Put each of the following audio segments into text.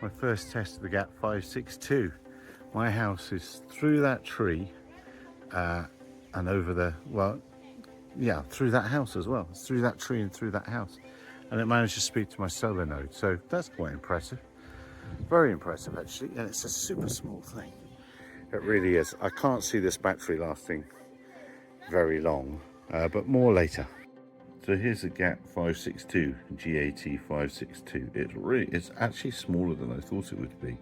my first test of the GAT 562. My house is through that tree and over the, well, yeah, through that house as well. It's through that tree and through that house. And it managed to speak to my solar node. So that's quite impressive. Very impressive actually. And it's a super small thing. It really is. I can't see this battery lasting very long, but more later. So here's a GAT 562, GAT 562. It's actually smaller than I thought it would be.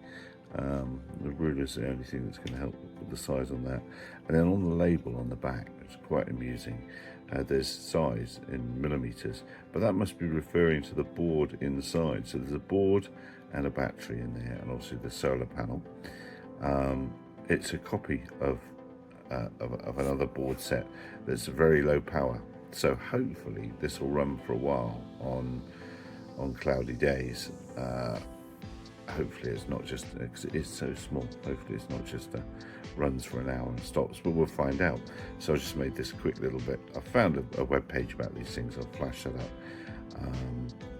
The ruler is the only thing that's going to help with the size on that. And then on the label on the back, it's quite amusing. There's size in millimeters, but that must be referring to the board inside. So there's a board and a battery in there, and obviously the solar panel. It's a copy of another board set that's very low power. So hopefully this will run for a while on cloudy days. Hopefully it's not just, because it is so small, hopefully it's not just runs for an hour and stops, but we'll find out. So I just made this quick little bit. I found a web page about these things. I'll flash that up.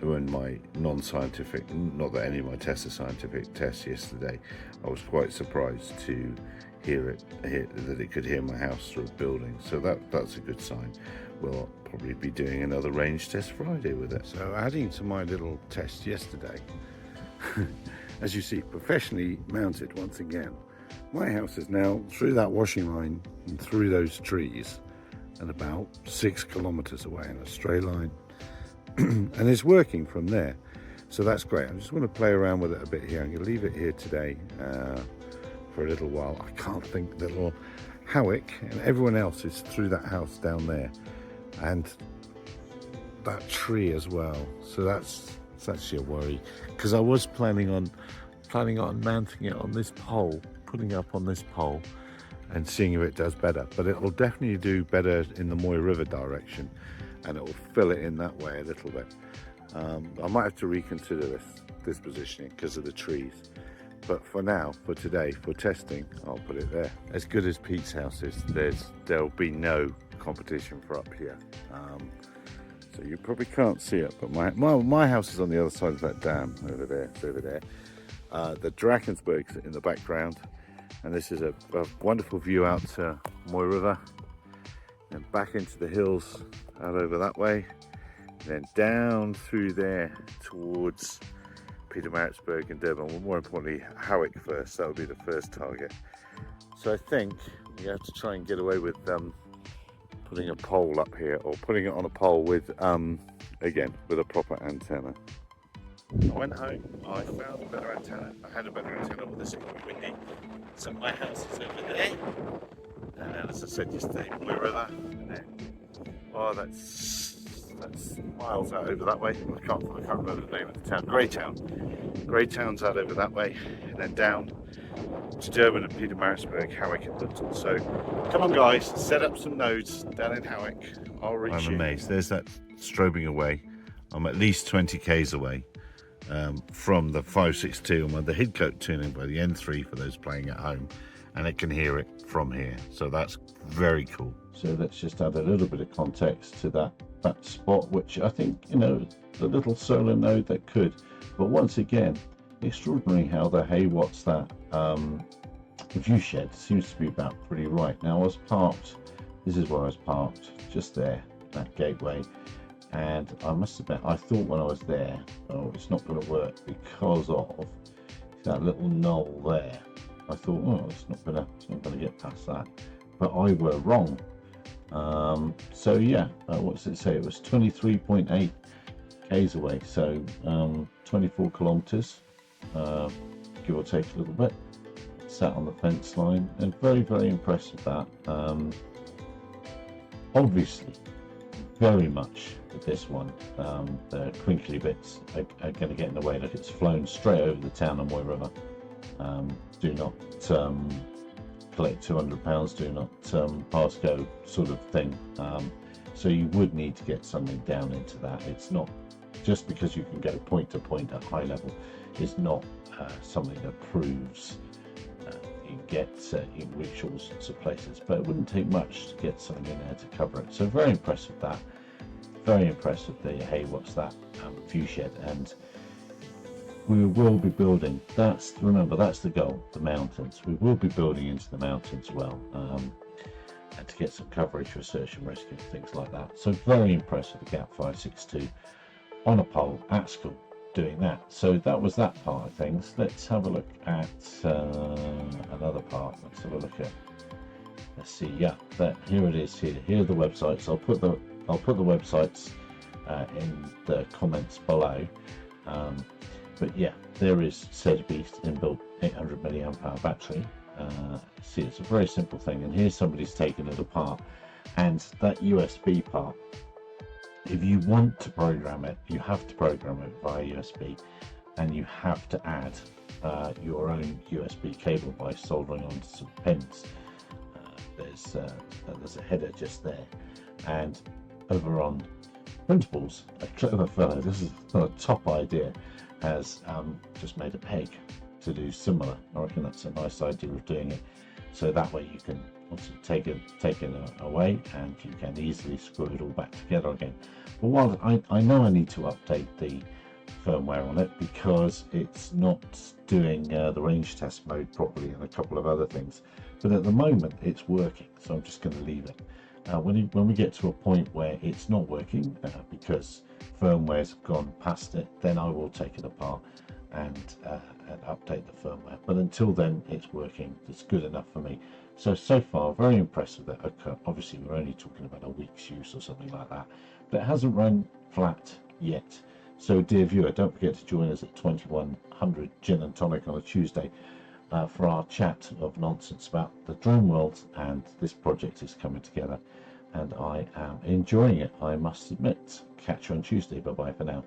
When my non-scientific, not that any of my tests are scientific tests yesterday, I was quite surprised to hear that it could hear my house through a building. So that's a good sign. We'll probably be doing another range test Friday with it. So adding to my little test yesterday, as you see, professionally mounted once again. My house is now through that washing line and through those trees and about 6 kilometers away in a straight line. And it's working from there. So that's great. I just want to play around with it a bit here. I'm going to leave it here today for a little while. I can't think that little Howick and everyone else is through that house down there and that tree as well. So that's actually a worry, because I was planning on mounting it on this pole, putting it up on this pole and seeing if it does better. But it will definitely do better in the Moy River direction, and it will fill it in that way a little bit. I might have to reconsider this positioning because of the trees, but for now, for today, for testing, I'll put it there. As good as Pete's house is, there'll be no competition for up here. So you probably can't see it, but my house is on the other side of that dam over there. It's over there. The Drakensberg's in the background, and this is a wonderful view out to Moy River, and back into the hills out over that way, and then down through there towards Pietermaritzburg and Durban. Well, more importantly, Howick first. That would be the first target. So I think we have to try and get away with putting a pole up here, or putting it on a pole with again with a proper antenna. I went home, I found a better antenna. I had a better antenna with this windy. So my house is over there, and then, as I said yesterday, Blue River, and then that's miles out over that way. I can't remember the name of the town. Greytown's out over that way, and then down to Durban and Pietermaritzburg, Howick and Luton. So come on guys, set up some nodes down in Howick. I'll reach you. I'm amazed. There's that strobing away. I'm at least 20 k's away from the 562. I'm on the Hidcote tuning by the N3 for those playing at home, and it can hear it from here. So that's very cool. So let's just add a little bit of context to that spot, which I think, the little solar node that could. But once again, extraordinary how the view shed seems to be about pretty right. Now I was parked, this is where I was parked, just there, that gateway, and I must admit, I thought when I was there, oh, it's not going to work because of that little knoll there. I thought, oh, it's not going to get past that, but I were wrong. So yeah, what does it say? It was 23.8 k's away, so 24 kilometers, give or take a little bit. Sat on the fence line, and very, very impressed with that. Obviously, very much with this one, the crinkly bits are going to get in the way. Look, it's flown straight over the town of Moy River. Do not collect £200, do not pass go sort of thing. So you would need to get something down into that. It's not just because you can go point to point at high level. It's not something that proves you get you reach all sorts of places, but it wouldn't take much to get something in there to cover it. So very impressed with that. Very impressed with the view shed, and we will be building, remember that's the goal, the mountains. We will be building into the mountains well, and to get some coverage for search and rescue and things like that. So very impressed with the GAT562 on a pole at school doing that. So that was that part of things. Let's have a look at another part. Let's have a look at, let's see, yeah, here it is. Here are the websites. I'll put the websites in the comments below. But yeah, there is Surge Beast inbuilt 800 milliamp hour battery. See, it's a very simple thing, and here's somebody's taken it apart, and that USB part, if you want to program it, you have to program it via USB, and you have to add your own USB cable by soldering onto some pins. There's a header just there, and over on Printables, a clever fellow, this is a top idea, has just made a peg to do similar. I reckon that's a nice idea of doing it, so that way you can also take it away and you can easily screw it all back together again. But while I know I need to update the firmware on it because it's not doing the range test mode properly and a couple of other things, but at the moment it's working, so I'm just going to leave it. When we get to a point where it's not working because firmware's gone past it, then I will take it apart and update the firmware. But until then, it's working. It's good enough for me. So far, very impressed with it. Okay, obviously, we're only talking about a week's use or something like that, but it hasn't run flat yet. So, dear viewer, don't forget to join us at 2100 Gin and Tonic on a Tuesday for our chat of nonsense about the drone world, and this project is coming together and I am enjoying it, I must admit. Catch you on Tuesday. Bye bye for now.